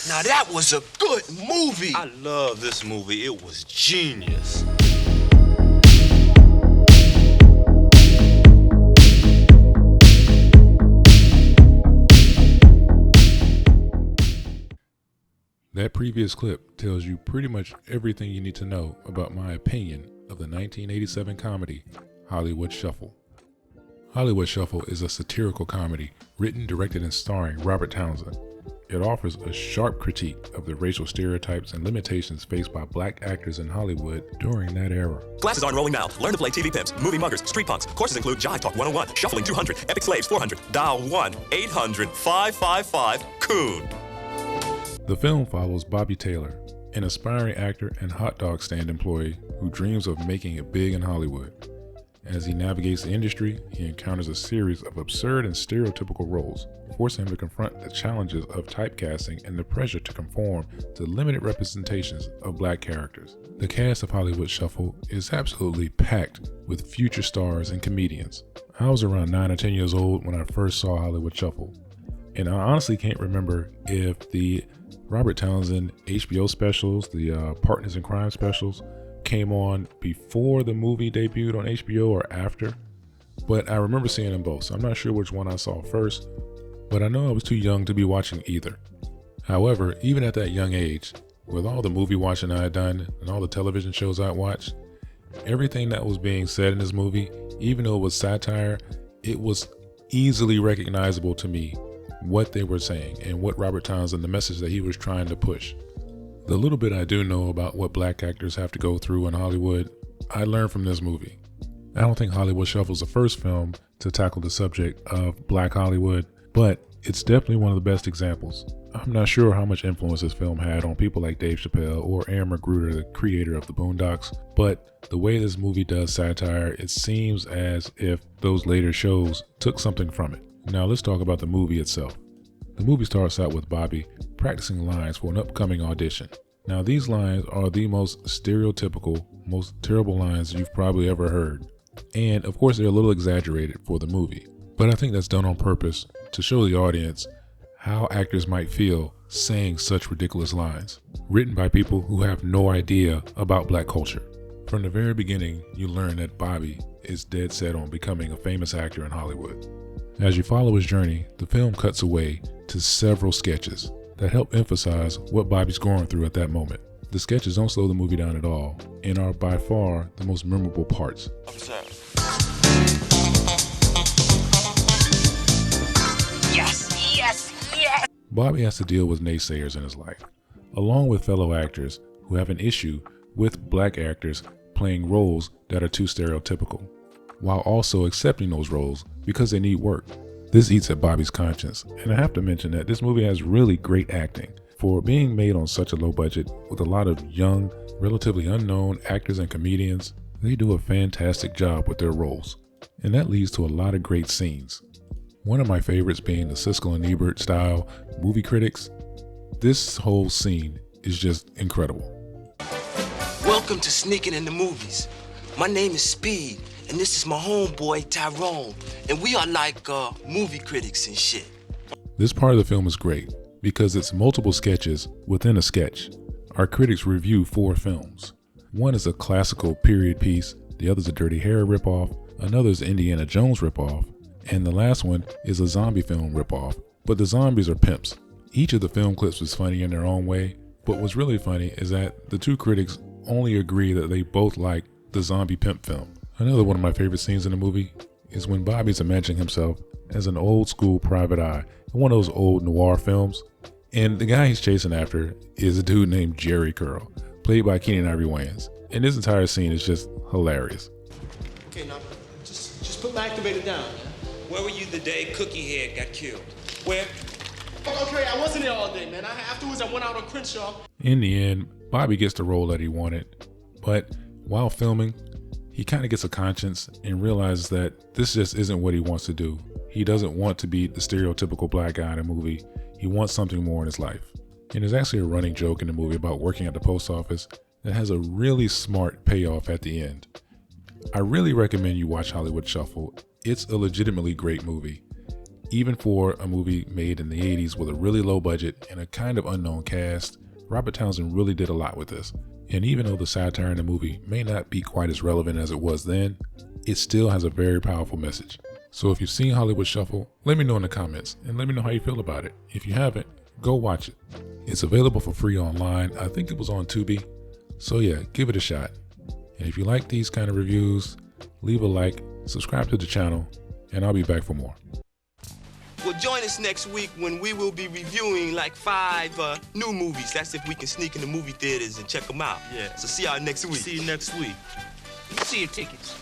Now that was a good movie. I love this movie. It was genius. That previous clip tells you pretty much everything you need to know about my opinion of the 1987 comedy Hollywood Shuffle. Hollywood Shuffle is a satirical comedy written, directed, and starring Robert Townsend. It offers a sharp critique of the racial stereotypes and limitations faced by black actors in Hollywood during that era. Classes are enrolling now. Learn to play TV pimps, movie muggers, street punks. Courses include Jive Talk 101, Shuffling 200, Epic Slaves 400. Dial 1-800-555-COON. The film follows Bobby Taylor, an aspiring actor and hot dog stand employee who dreams of making it big in Hollywood. As he navigates the industry, he encounters a series of absurd and stereotypical roles, forcing him to confront the challenges of typecasting and the pressure to conform to limited representations of black characters. The cast of Hollywood Shuffle is absolutely packed with future stars and comedians. I was around 9 or 10 years old when I first saw Hollywood Shuffle, and I honestly can't remember if the Robert Townsend HBO specials, the Partners in Crime specials, came on before the movie debuted on HBO or after, but I remember seeing them both, so I'm not sure which one I saw first, but I know I was too young to be watching either. However, even at that young age, with all the movie watching I had done and all the television shows I watched, everything that was being said in this movie, even though it was satire, it was easily recognizable to me what they were saying and what Robert Townsend, the message that he was trying to push. The little bit I do know about what black actors have to go through in Hollywood, I learned from this movie. I don't think Hollywood Shuffle is the first film to tackle the subject of black Hollywood, but it's definitely one of the best examples. I'm not sure how much influence this film had on people like Dave Chappelle or Aaron McGruder, the creator of the Boondocks, but the way this movie does satire, it seems as if those later shows took something from it. Now let's talk about the movie itself. The movie starts out with Bobby practicing lines for an upcoming audition. Now these lines are the most stereotypical, most terrible lines you've probably ever heard. And of course they're a little exaggerated for the movie, but I think that's done on purpose to show the audience how actors might feel saying such ridiculous lines, written by people who have no idea about black culture. From the very beginning, you learn that Bobby is dead set on becoming a famous actor in Hollywood. As you follow his journey, the film cuts away to several sketches that help emphasize what Bobby's going through at that moment. The sketches don't slow the movie down at all and are by far the most memorable parts. Yes, yes, yes. Bobby has to deal with naysayers in his life, along with fellow actors who have an issue with black actors playing roles that are too stereotypical, while also accepting those roles because they need work. This eats at Bobby's conscience, and I have to mention that this movie has really great acting. For being made on such a low budget with a lot of young, relatively unknown actors and comedians, they do a fantastic job with their roles, and that leads to a lot of great scenes. One of my favorites being the Siskel and Ebert style movie critics. This whole scene is just incredible. Welcome to Sneaking in the Movies. My name is Speed, and this is my homeboy Tyrone, and we are like movie critics and shit. This part of the film is great because it's multiple sketches within a sketch. Our critics review 4 films. One is a classical period piece, the other is a Dirty Harry ripoff, another is Indiana Jones ripoff, and the last one is a zombie film ripoff, but the zombies are pimps. Each of the film clips was funny in their own way, but what's really funny is that the 2 critics only agree that they both like the zombie pimp film. Another one of my favorite scenes in the movie is when Bobby's imagining himself as an old school private eye in one of those old noir films, and the guy he's chasing after is a dude named Jerry Curl, played by Keenen Ivory Wayans, and this entire scene is just hilarious. Okay, now just put my activator down. Where were you the day Cookie Head got killed? Where? Okay, I wasn't there all day, man. Afterwards I went out on Crenshaw. In the end, Bobby gets the role that he wanted, but while filming, he kind of gets a conscience and realizes that this just isn't what he wants to do. He doesn't want to be the stereotypical black guy in a movie. He wants something more in his life. And there's actually a running joke in the movie about working at the post office that has a really smart payoff at the end. I really recommend you watch Hollywood Shuffle. It's a legitimately great movie. Even for a movie made in the 80s with a really low budget and a kind of unknown cast, Robert Townsend really did a lot with this. And even though the satire in the movie may not be quite as relevant as it was then, it still has a very powerful message. So if you've seen Hollywood Shuffle, let me know in the comments and let me know how you feel about it. If you haven't, go watch it. It's available for free online. I think it was on Tubi. So yeah, give it a shot. And if you like these kind of reviews, leave a like, subscribe to the channel, and I'll be back for more. Well, join us next week when we will be reviewing like 5 new movies. That's if we can sneak in the movie theaters and check them out. Yeah. So see y'all next week. See you next week. Let me see your tickets.